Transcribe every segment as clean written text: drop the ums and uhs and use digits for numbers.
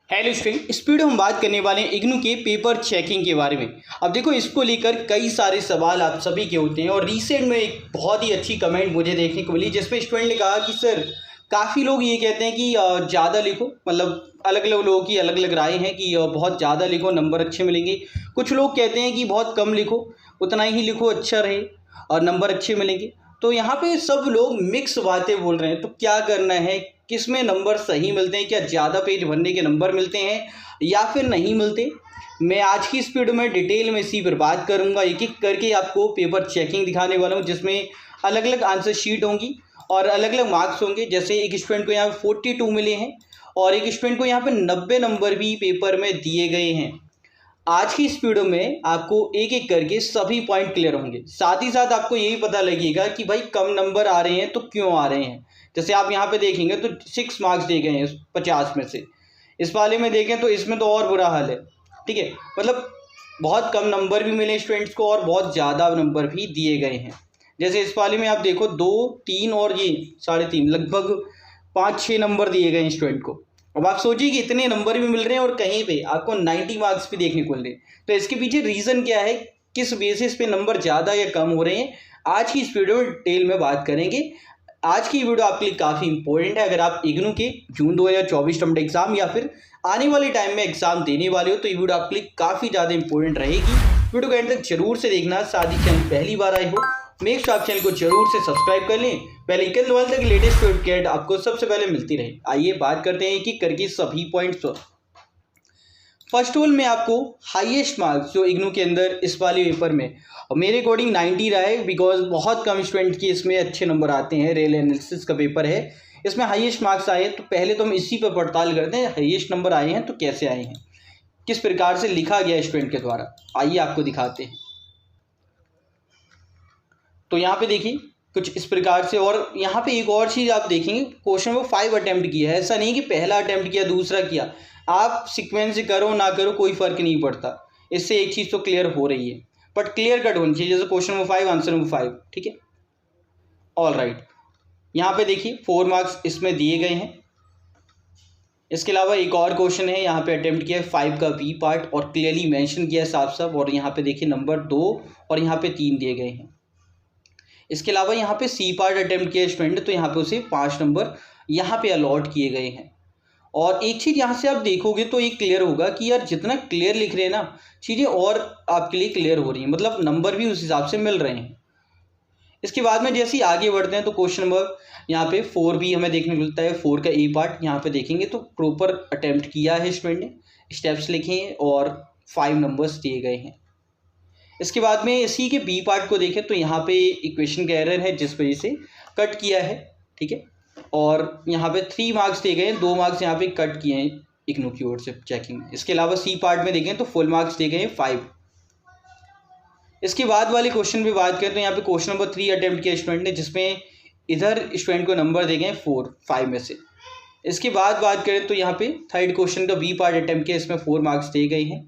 Hello student, इस video में हम बात करने वाले हैं इग्नू के पेपर चेकिंग के बारे में। अब देखो, इसको लेकर कई सारे सवाल आप सभी के होते हैं और रिसेंट में एक बहुत ही अच्छी कमेंट मुझे देखने को मिली जिसमें स्टूडेंट ने कहा कि सर काफ़ी लोग ये कहते हैं कि ज़्यादा लिखो, मतलब अलग अलग लोगों की अलग अलग राय है कि बहुत ज़्यादा लिखो नंबर अच्छे मिलेंगे। कुछ लोग कहते हैं कि बहुत कम लिखो, उतना ही लिखो अच्छा रहे और नंबर अच्छे मिलेंगे। तो यहाँ पे सब लोग मिक्स बातें बोल रहे हैं, तो क्या करना है, किस में नंबर सही मिलते हैं, क्या ज़्यादा पेज भरने के नंबर मिलते हैं या फिर नहीं मिलते। मैं आज की इस वीडियो में डिटेल में इसी पर बात करूंगा। एक एक करके आपको पेपर चेकिंग दिखाने वाला हूं जिसमें अलग अलग आंसर शीट होंगी और अलग अलग मार्क्स होंगे। जैसे एक स्टूडेंट को यहाँ 42 मिले हैं और एक स्टूडेंट को यहाँ पे 90 नंबर भी पेपर में दिए गए हैं। आज की इस वीडियो में आपको एक एक करके सभी पॉइंट क्लियर होंगे। साथ ही साथ आपको यही पता लगेगा कि भाई कम नंबर आ रहे हैं तो क्यों आ रहे हैं। जैसे आप यहाँ पे देखेंगे तो 6 मार्क्स दिए गए हैं 50 में से। इस वाले में देखें तो इसमें तो और बुरा हाल है। ठीक है, मतलब बहुत कम नंबर भी मिले स्टूडेंट्स को और बहुत ज़्यादा नंबर भी दिए गए हैं। जैसे इस वाले में आप देखो 2, 3 और ये 3.5, लगभग 5-6 नंबर दिए गए हैं स्टूडेंट को। अब आप सोचिए कि इतने नंबर भी मिल रहे हैं और कहीं पे आपको 90 मार्क्स भी देखने को मिल रहे हैं। तो इसके पीछे रीज़न क्या है, किस बेसिस पे नंबर ज़्यादा या कम हो रहे हैं, आज की इस वीडियो में डिटेल में बात करेंगे। आज की वीडियो आपके लिए काफ़ी इंपॉर्टेंट है। अगर आप इग्नू के जून 2024 टर्म एग्जाम या फिर आने वाले टाइम में एग्जाम देने वाले हो तो ये वीडियो आपके लिए काफ़ी ज़्यादा इंपॉर्टेंट रहेगी। वीडियो को एंड तक जरूर से देखना। साथ ही चैनल पहली बार आए हो मेक श्योर आप चैनल को जरूर से सब्सक्राइब कर लें, पहले आइकन दबा तक लेटेस्ट अपडेट आपको सबसे पहले मिलती रहे। आइए बात करते हैं एक एक करके सभी पॉइंट्स पर। फर्स्ट ऑफ ऑल मैं आपको हाईएस्ट मार्क्स जो इग्नू के अंदर इस वाले पेपर में मेरे अकॉर्डिंग 90 रहा है, बिकॉज बहुत कम स्टूडेंट की इसमें अच्छे नंबर आते हैं। रेल एनालिसिस का पेपर है, इसमें हाईएस्ट मार्क्स आए हैं। तो पहले तो हम इसी पर पड़ताल करते हैं, हाईएस्ट नंबर आए हैं तो कैसे आए हैं, किस प्रकार से लिखा गया स्टूडेंट के द्वारा। आइए आपको दिखाते हैं। तो यहाँ पे देखिए कुछ इस प्रकार से। और यहाँ पे एक और चीज़ आप देखेंगे, क्वेश्चन वो 5 अटेम्प्ट किया है। ऐसा नहीं कि पहला अटेम्प्ट किया दूसरा किया। आप सीक्वेंस से करो ना करो कोई फ़र्क नहीं पड़ता, इससे एक चीज़ तो क्लियर हो रही है, बट क्लियर कट होनी चाहिए। जैसे क्वेश्चन नंबर 5 आंसर नंबर 5। ठीक है, ऑल राइट। यहाँ पे देखिए 4 मार्क्स इसमें दिए गए हैं। इसके अलावा एक और क्वेश्चन है, यहाँ पे अटेम्प्ट किया है 5 का बी पार्ट और क्लियरली मेंशन किया है साफ साफ। और यहाँ पे देखिए नंबर 2 और यहाँ पे 3 दिए गए हैं। इसके अलावा यहाँ पे सी पार्ट अटेम्प्ट किया स्टूडेंट, तो यहाँ पे उसे 5 नंबर यहाँ पे अलॉट किए गए हैं। और एक चीज़ यहाँ से आप देखोगे तो ये क्लियर होगा कि यार जितना क्लियर लिख रहे हैं ना चीज़ें और आपके लिए क्लियर हो रही हैं, मतलब नंबर भी उस हिसाब से मिल रहे हैं। इसके बाद में जैसे ही आगे बढ़ते हैं तो क्वेश्चन नंबर यहाँ पे 4 भी हमें देखने को मिलता है। 4 का ए पार्ट यहाँ पे देखेंगे तो प्रॉपर अटेम्प्ट किया है स्टूडेंट ने, स्टेप्स लिखे हैं और 5 नंबर्स दिए गए हैं। इसके बाद में इसी के बी पार्ट को देखें तो यहाँ पे इक्वेशन का एरर है जिस वजह से कट किया है। ठीक है, और यहाँ पे 3 मार्क्स दिए गए हैं, 2 मार्क्स यहाँ पे कट किए हैं इग्नू की ओर से चेकिंग। इसके अलावा सी पार्ट में देखें तो फुल मार्क्स दिए गए हैं 5। इसके बाद वाले क्वेश्चन पे बात करें तो यहाँ पे क्वेश्चन नंबर 3 अटेम्प्ट किया स्टूडेंट ने, जिसमें इधर स्टूडेंट को नंबर दिए गए 5 में से। इसके बाद बात करें तो यहाँ पे थर्ड क्वेश्चन का बी पार्ट अटेम्प्ट किया, इसमें 4 मार्क्स दिए गए हैं।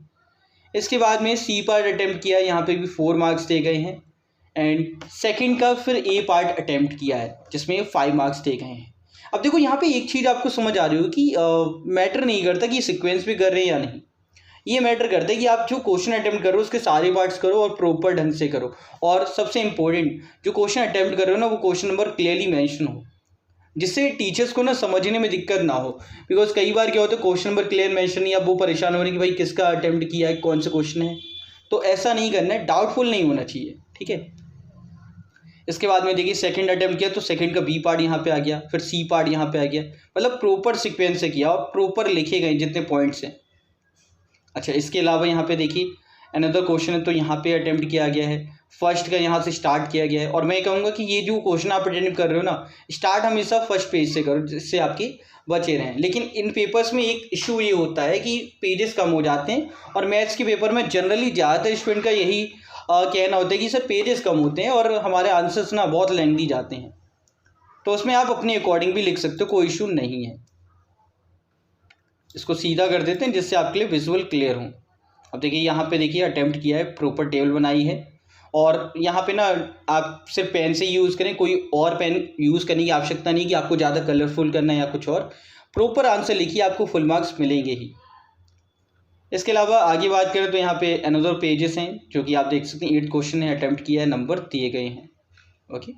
इसके बाद में सी पार्ट अटेम्प्ट किया, यहाँ पे भी 4 मार्क्स दिए गए हैं। एंड सेकंड का फिर ए पार्ट अटेम्प्ट किया है जिसमें 5 मार्क्स दिए गए हैं। अब देखो यहाँ पे एक चीज़ आपको समझ आ रही हो कि मैटर नहीं करता कि सीक्वेंस भी कर रहे हैं या नहीं, ये मैटर करता है कि आप जो क्वेश्चन अटेम्प्ट करो उसके सारे पार्ट्स करो और प्रॉपर ढंग से करो। और सबसे इंपॉर्टेंट, जो क्वेश्चन अटेम्प्ट कर रहे हो ना वो क्वेश्चन नंबर क्लियरली मेंशन हो, जिससे टीचर्स को ना समझने में दिक्कत ना हो। बिकॉज कई बार क्या होता है क्वेश्चन नंबर क्लियर मेंशन नहीं, अब वो परेशान हो रहे हैं कि भाई किसका अटेम्प्ट किया है, कौन सा क्वेश्चन है। तो ऐसा नहीं करना है, डाउटफुल नहीं होना चाहिए। ठीक है, इसके बाद में देखिए सेकंड अटेम्प्ट किया तो सेकंड का बी पार्ट यहाँ पे आ गया, फिर सी पार्ट यहाँ पे आ गया, मतलब प्रॉपर सीक्वेंस से किया और प्रॉपर लिखे गए जितने पॉइंट्स हैं। अच्छा, इसके अलावा यहाँ पे देखिए अनदर क्वेश्चन है तो यहाँ पे अटेम्प्ट किया गया है, फर्स्ट का यहाँ से स्टार्ट किया गया है। और मैं कहूँगा कि ये जो क्वेश्चन आप अटेम्प्ट कर रहे हो ना, स्टार्ट हमेशा फर्स्ट पेज से करो जिससे आपकी बचे रहें। लेकिन इन पेपर्स में एक इशू ये होता है कि पेजेस कम हो जाते हैं और मैथ्स के पेपर में जनरली ज़्यादातर स्टूडेंट का यही कहना होता है कि सर पेजेस कम होते हैं और हमारे आंसर्स ना बहुत लेंथी जाते हैं। तो उसमें आप अपने अकॉर्डिंग भी लिख सकते हो, कोई इशू नहीं है। इसको सीधा कर देते हैं जिससे आपके लिए विजुअल क्लियर हो। अब देखिए यहाँ पे देखिए अटेम्प्ट किया है, प्रॉपर टेबल बनाई है। और यहाँ पे ना आप सिर्फ पेन से यूज़ करें, कोई और पेन यूज़ करने की आवश्यकता नहीं कि आपको ज़्यादा कलरफुल करना है या कुछ और। प्रॉपर आंसर लिखिए, आपको फुल मार्क्स मिलेंगे ही। इसके अलावा आगे बात करें तो यहाँ पे अनदर पेजेस हैं जो कि आप देख सकते हैं 8 क्वेश्चन है अटैम्प्ट किया है, नंबर दिए गए हैं। ओके,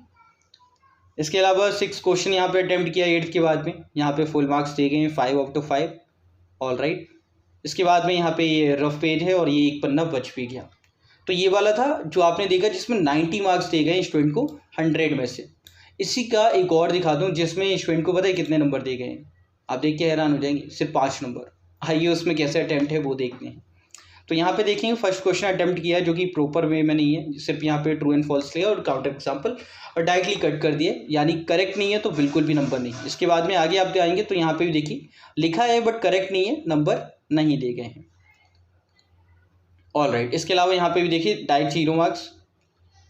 इसके अलावा 6 क्वेश्चन यहाँ पे अटैम्प्ट किया 8 के बाद में, यहाँ पे फुल मार्क्स दिए गए हैं 5 आउट ऑफ 5। ऑल राइट, इसके बाद में यहाँ पे ये रफ पेज है और ये एक पन्ना बच भी गया। तो ये वाला था जो आपने देखा जिसमें 90 मार्क्स दिए गए स्टूडेंट को 100 में से। इसी का एक और दिखा दूँ जिसमें स्टूडेंट को पता है कितने नंबर दिए गए हैं, आप देख के हैरान हो जाएंगे, सिर्फ 5 नंबर। आइए उसमें कैसे अटैम्प्ट है वो देखते हैं। तो यहाँ पे देखेंगे फर्स्ट क्वेश्चन अटैम्प्ट किया है जो कि प्रॉपर वे में नहीं है, सिर्फ यहाँ पे ट्रू एंड फॉल्स लिया और काउंटर एग्जाम्पल और डायरेक्टली कट कर दिए, यानी करेक्ट नहीं है तो बिल्कुल भी नंबर नहीं। इसके बाद में आगे आप आएंगे तो यहाँ पे भी देखिए लिखा है बट करेक्ट नहीं है, नंबर नहीं दिए गए हैं। ऑल राइट, इसके अलावा यहाँ पे भी देखिए डायरेक्ट 0 मार्क्स।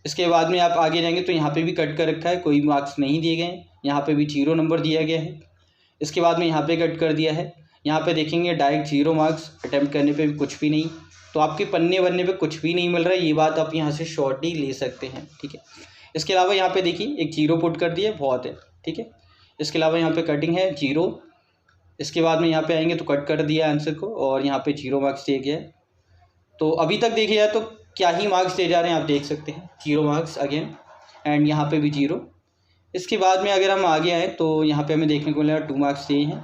इसके बाद में आप आगे जाएंगे तो यहाँ पे भी कट कर रखा है, कोई मार्क्स नहीं दिए गए हैं, यहाँ पे भी 0 नंबर दिया गया है। इसके बाद में यहाँ पे कट कर दिया है, यहाँ पे देखेंगे डायरेक्ट 0 मार्क्स, अटैम्प्ट करने पे भी कुछ भी नहीं। तो आपके पन्ने वन्ने पे कुछ भी नहीं मिल रहा है, ये बात आप यहाँ से शॉर्ट ही ले सकते हैं। ठीक है, इसके अलावा यहाँ पे देखिए एक 0 पुट कर दिया, बहुत है। ठीक है, इसके अलावा यहाँ पे कटिंग है 0। इसके बाद में यहाँ पे आएंगे तो कट कर दिया आंसर को और यहाँ पे 0 मार्क्स दिया गया है। तो अभी तक देखिए जाए तो क्या ही मार्क्स दे जा रहे हैं, आप देख सकते हैं 0 मार्क्स अगेन एंड यहाँ पे भी 0। इसके बाद में अगर हम आगे आएँ तो यहाँ पे हमें देखने को मिला 2 मार्क्स दिए हैं।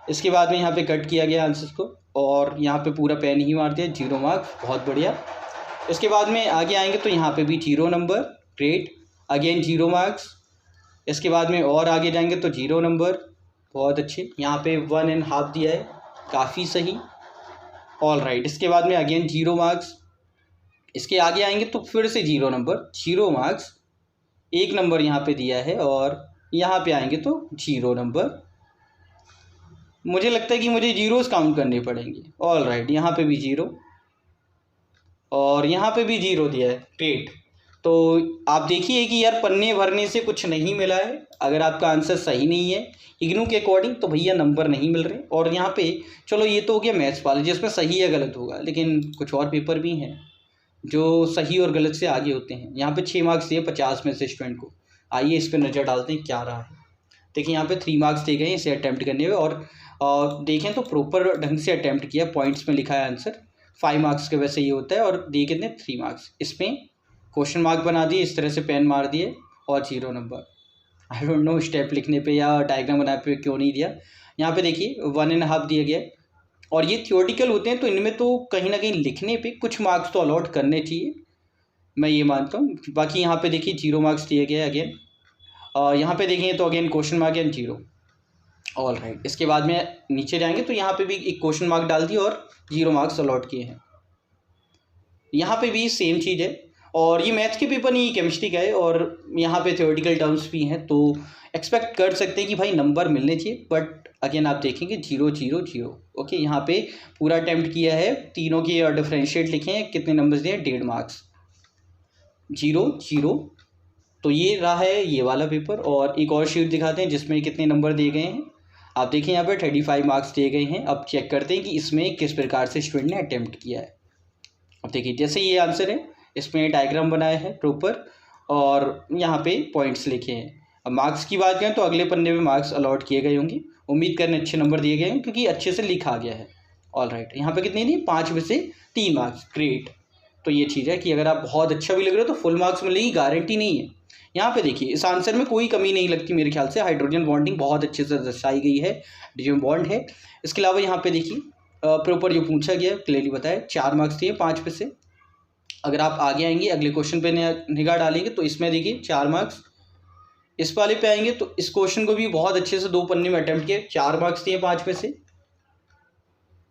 इसके बाद में यहाँ पे कट किया गया आंसर को और यहाँ पे पूरा पेन ही मार दिया, 0 मार्क्स, बहुत बढ़िया। इसके बाद में आगे आएंगे तो यहाँ पे भी 0 नंबर, ग्रेट, अगेन 0 मार्क्स। इसके बाद में और आगे जाएंगे तो 0 नंबर, बहुत अच्छे। यहाँ पे 1.5 दिया है, काफ़ी सही। ऑल राइट, इसके बाद में अगेन 0 मार्क्स। इसके आगे आएंगे तो फिर से 0 नंबर, 0 मार्क्स, 1 नंबर यहाँ पे दिया है और यहाँ पे आएंगे तो 0 नंबर। मुझे लगता है कि मुझे जीरोस काउंट करने पड़ेंगे। ऑल राइट, यहाँ पे भी 0 और यहाँ पे भी 0 दिया है, ग्रेट। तो आप देखिए कि यार पन्ने भरने से कुछ नहीं मिला है, अगर आपका आंसर सही नहीं है इग्नू के अकॉर्डिंग तो भैया नंबर नहीं मिल रहे। और यहाँ पे चलो ये तो हो गया मैथ्स वाले जिसमें सही या गलत होगा, लेकिन कुछ और पेपर भी हैं जो सही और गलत से आगे होते हैं। यहाँ पे 6 मार्क्स दिए 50 में से स्टूडेंट को। आइए इस पर नज़र डालते हैं क्या रहा है। देखिए यहाँ पे 3 मार्क्स दिए गए इसे अटैम्प्ट करने में और देखें तो प्रॉपर ढंग से अटैम्प्ट किया, पॉइंट्स में लिखा है आंसर। 5 मार्क्स के वैसे ये होता है और दिए कितने 3 मार्क्स। इसमें क्वेश्चन मार्क बना दिए, इस तरह से पेन मार दिए और 0 number. I don't know step लिखने पे या डायग्राम बनाने पे क्यों नहीं दिया। यहाँ पे देखिए 1.5 दिया गया और ये थियोरटिकल होते हैं तो इनमें तो कहीं ना कहीं लिखने पे कुछ मार्क्स तो अलॉट करने चाहिए, मैं ये मानता हूँ। बाकी यहाँ पे देखिए 0 मार्क्स दिए गए अगेन, यहाँ पे देखेंगे तो again question mark and 0। All right, इसके बाद में नीचे जाएंगे तो यहाँ पे भी एक क्वेश्चन मार्क डाल दिए और 0 मार्क्स अलॉट किए हैं। यहाँ पे भी सेम चीज़ है और ये मैथ्स के पेपर नहीं, केमिस्ट्री का है और यहाँ पे थ्योरेटिकल टर्म्स भी हैं तो एक्सपेक्ट कर सकते हैं कि भाई नंबर मिलने चाहिए। बट अगेन आप देखेंगे 0 0 0। ओके, यहाँ पे पूरा अटैम्प्ट किया है, तीनों के डिफरेंशिएट लिखे हैं, कितने नंबर्स दिए 1.5 मार्क्स, 0 0। तो ये रहा है ये वाला पेपर। और एक और शीट दिखाते हैं जिसमें कितने नंबर दिए गए हैं। आप देखें यहाँ पे 35 मार्क्स दिए गए हैं। अब चेक करते हैं कि इसमें किस प्रकार से स्टूडेंट ने अटैम्प्ट किया है। अब देखिए जैसे ये आंसर है, इसमें डायग्राम बनाया है प्रॉपर और यहाँ पे पॉइंट्स लिखे हैं। अब मार्क्स की बात करें तो अगले पन्ने में मार्क्स अलॉट किए गए होंगे, उम्मीद करने अच्छे नंबर दिए गए हैं क्योंकि अच्छे से लिखा गया है। ऑल राइट, यहाँ पे कितने दिए 5 में से 3 मार्क्स, ग्रेट। तो ये चीज़ है कि अगर आप बहुत अच्छा भी लग रहे हो तो फुल मार्क्स मिलेगी गारंटी नहीं है। यहाँ पे देखिए इस आंसर में कोई कमी नहीं लगती मेरे ख्याल से, हाइड्रोजन बॉन्डिंग बहुत अच्छे से दर्शाई गई है, हाइड्रोजन बॉन्ड है। इसके अलावा यहाँ पे देखिए प्रॉपर जो पूछा गया क्लियरली बताया, 4 मार्क्स दिए 5 में से। अगर आप आगे आएंगे अगले क्वेश्चन पे निगाह डालेंगे तो इसमें देखिए 4 मार्क्स। इस वाले पे आएंगे तो इस क्वेश्चन को भी बहुत अच्छे से 2 पन्ने में अटैम्प्ट किया, 4 मार्क्स दिए 5 में से।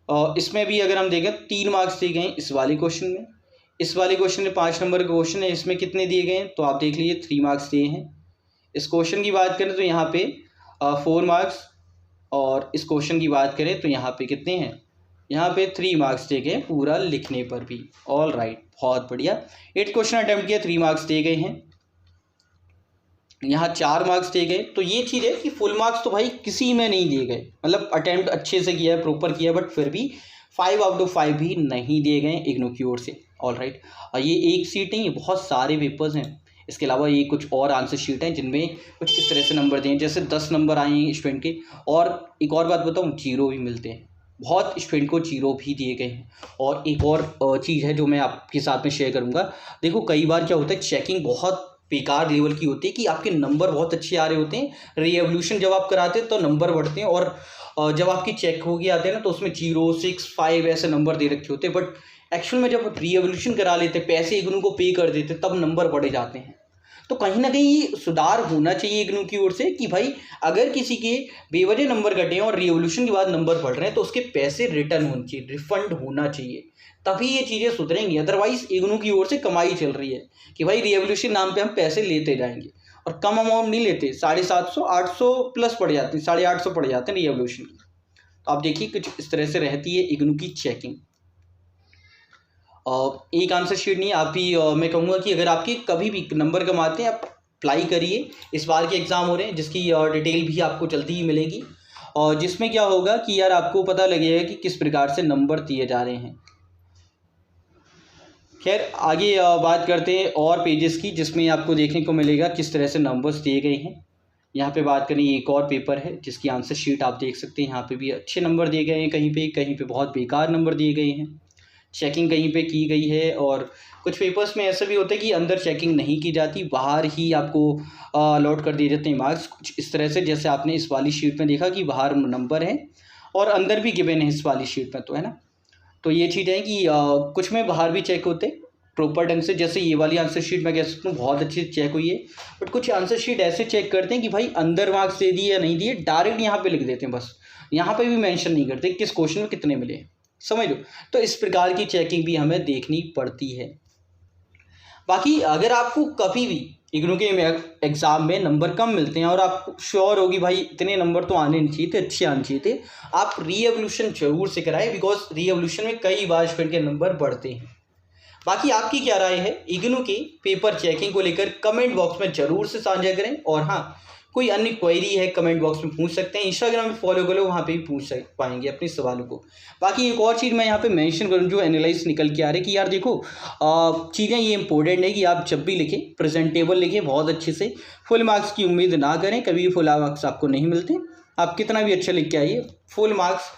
और इसमें भी अगर हम देखें 3 मार्क्स दिए गए इस वाले क्वेश्चन में। इस वाले क्वेश्चन में 5 नंबर का क्वेश्चन है, इसमें कितने दिए गए हैं तो आप देख लीजिए 3 मार्क्स दिए हैं। इस क्वेश्चन की बात करें तो यहाँ पे 4 मार्क्स और इस क्वेश्चन की बात करें तो यहाँ पे कितने हैं, यहाँ पे 3 मार्क्स दिए गए पूरा लिखने पर भी। ऑल राइट, बहुत बढ़िया। 8 क्वेश्चन अटैम्प्ट किया, 3 मार्क्स दिए गए हैं, यहाँ 4 मार्क्स दिए गए। तो ये चीज़ है कि फुल मार्क्स तो भाई किसी में नहीं दिए गए, मतलब अटैम्प्ट अच्छे से किया है, प्रॉपर किया, बट फिर भी 5 आउट ऑफ 5 भी नहीं दिए गए इग्नू की ओर से। ऑल राइट, और ये एक सीट नहीं, ये बहुत सारे पेपर्स हैं। इसके अलावा ये कुछ और आंसर शीट हैं जिनमें कुछ इस तरह से नंबर दिए, जैसे 10 नंबर आए हैं स्टूडेंट के। और एक और बात बताऊँ, 0 भी मिलते हैं। बहुत स्टूडेंट को जीरो भी दिए गए हैं। और एक और चीज़ है जो मैं आपके साथ में शेयर करूँगा। देखो कई बार क्या होता है, चेकिंग बहुत बेकार लेवल की होती है कि आपके नंबर बहुत अच्छे आ रहे होते हैं, रीएवोल्यूशन जब आप कराते हैं तो नंबर बढ़ते हैं, और जब आपकी चेक हो गई आते हैं ना तो उसमें 0, 6, 5 ऐसे नंबर दे रखे होते हैं। बट एक्चुअल में जब रीएवोल्यूशन करा लेते, पैसे इग्नू को पे कर देते, तब नंबर बढ़े जाते हैं। तो कहीं ना कहीं ये सुधार होना चाहिए इग्नू की ओर से कि भाई अगर किसी के बेवजह नंबर घटे हैं और रिवोल्यूशन के बाद नंबर बढ़ रहे हैं तो उसके पैसे रिटर्न होने चाहिए, रिफंड होना चाहिए, तभी ये चीज़ें सुधरेंगी। अदरवाइज इग्नू की ओर से कमाई चल रही है कि भाई रिवोल्यूशन नाम पे हम पैसे लेते जाएंगे और कम अमाउंट नहीं लेते, 750, 800 प्लस पड़ जाते हैं, 850 पड़ जाते हैं रिवोल्यूशन की। तो आप देखिए कुछ इस तरह से रहती है इग्नू की चेकिंग। एक आंसर शीट नहीं, आप भी मैं कहूँगा कि अगर आपके कभी भी नंबर कम आते हैं आप अप्लाई करिए। इस बार के एग्ज़ाम हो रहे हैं जिसकी डिटेल भी आपको जल्दी ही मिलेगी, और जिसमें क्या होगा कि यार आपको पता लगेगा कि किस प्रकार से नंबर दिए जा रहे हैं। खैर आगे बात करते हैं और पेजेस की, जिसमें आपको देखने को मिलेगा किस तरह से नंबर्स दिए गए हैं। यहाँ पे बात करें, एक और पेपर है जिसकी आंसर शीट आप देख सकते हैं। यहाँ पे भी अच्छे नंबर दिए गए हैं, कहीं पे बहुत बेकार नंबर दिए गए हैं, चेकिंग कहीं पे की गई है। और कुछ पेपर्स में ऐसा भी होता है कि अंदर चेकिंग नहीं की जाती, बाहर ही आपको अलॉट कर दिए जाते हैं मार्क्स, कुछ इस तरह से जैसे आपने इस वाली शीट में देखा कि बाहर नंबर है और अंदर भी गिवन है इस वाली शीट में, तो है ना। तो ये चीज़ है कि कुछ में बाहर भी चेक होते प्रॉपर ढंग से, जैसे ये वाली आंसर शीट मैं कह सकता हूँ बहुत अच्छी चेक हुई है। बट कुछ आंसर शीट ऐसे चेक करते हैं कि भाई अंदर मार्क्स दे दिए या नहीं दिए, डायरेक्ट यहाँ पे लिख देते हैं, बस यहाँ पे भी मेंशन नहीं करते किस क्वेश्चन में कितने मिले, समझ लो। तो इस प्रकार की चेकिंग भी हमें देखनी पड़ती है। बाकी अगर आपको कभी भी इग्नू के एग्ज़ाम में नंबर कम मिलते हैं और आप श्योर होगी भाई इतने नंबर तो आने नहीं चाहिए थे, अच्छे आने चाहिए थे, आप रीएवोल्यूशन जरूर से कराएं, बिकॉज रीएवोल्यूशन में कई बार स्टूडेंट के नंबर बढ़ते हैं। बाकी आपकी क्या राय है इग्नू के पेपर चेकिंग को लेकर, कमेंट बॉक्स में जरूर से साझा करें। और हाँ, कोई अन्य क्वेरी है कमेंट बॉक्स में पूछ सकते हैं, इंस्टाग्राम पे फॉलो करो, वहाँ पे भी पूछ पाएंगे अपने सवालों को। बाकी एक और चीज़ मैं यहाँ पे मेंशन करूँ जो एनालाइज निकल के आ रही है कि यार देखो चीज़ें ये इंपॉर्टेंट है कि आप जब भी लिखें प्रेजेंटेबल लिखें बहुत अच्छे से, फुल मार्क्स की उम्मीद ना करें, कभी भी फुल मार्क्स आपको नहीं मिलते। आप कितना भी अच्छा लिख के आइए, फुल मार्क्स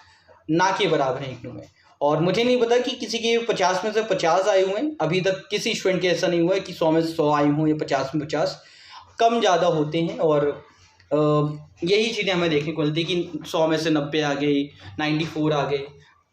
ना के बराबर हैं इग्नू में। और मुझे नहीं पता कि किसी के 50 में से 50 आए हुए हैं, अभी तक किसी स्टूडेंट के ऐसा नहीं हुआ है कि 100 में से 100 आए हों या 50 में 50, कम ज़्यादा होते हैं। और यही चीज़ें हमें देखने को मिलती है कि 100 में से 90 आ गए, 94 आ गए।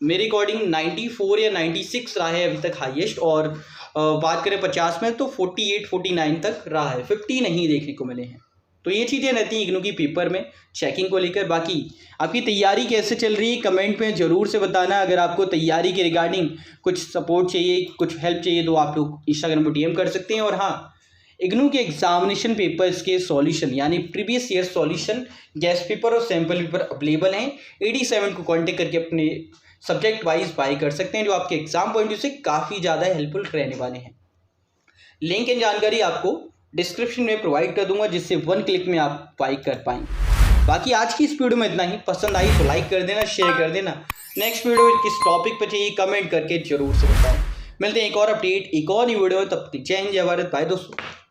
मेरे अकॉर्डिंग 94 या 96 रहा है अभी तक हाईएस्ट, और बात करें 50 में तो 48, 49 तक रहा है, 50 नहीं देखने को मिले हैं। तो ये चीज़ें रहती हैं इग्नू की पेपर में चेकिंग को लेकर। बाकी आपकी तैयारी कैसे चल रही है कमेंट में ज़रूर से बताना। अगर आपको तैयारी के रिगार्डिंग कुछ सपोर्ट चाहिए, कुछ हेल्प चाहिए, तो आप लोग इंस्टाग्राम पर डीएम कर सकते हैं। और हाँ, इग्नू के एग्जामिनेशन पेपर्स के सॉल्यूशन यानी previous year solution, guest paper और सैम्पल पेपर अवेलेबल हैं। 87 को कांटेक्ट करके अपने सब्जेक्ट वाइज बाई कर सकते हैं, जो आपके एग्जाम पॉइंट ऑफ व्यू से काफ़ी ज़्यादा हेल्पफुल रहने वाले हैं। लिंक एंड जानकारी आपको डिस्क्रिप्शन में प्रोवाइड कर दूंगा, जिससे 1 क्लिक में आप बाई कर पाएंगे। बाकी आज की इस वीडियो में इतना ही, पसंद आई तो लाइक कर देना, शेयर कर देना। नेक्स्ट वीडियो किस टॉपिक पर चाहिए कमेंट करके जरूर से बताएं। मिलते हैं एक और अपडेट, एक और न्यू वीडियो में, तब तक जय हिंद, जय भारत, बाय दोस्तों।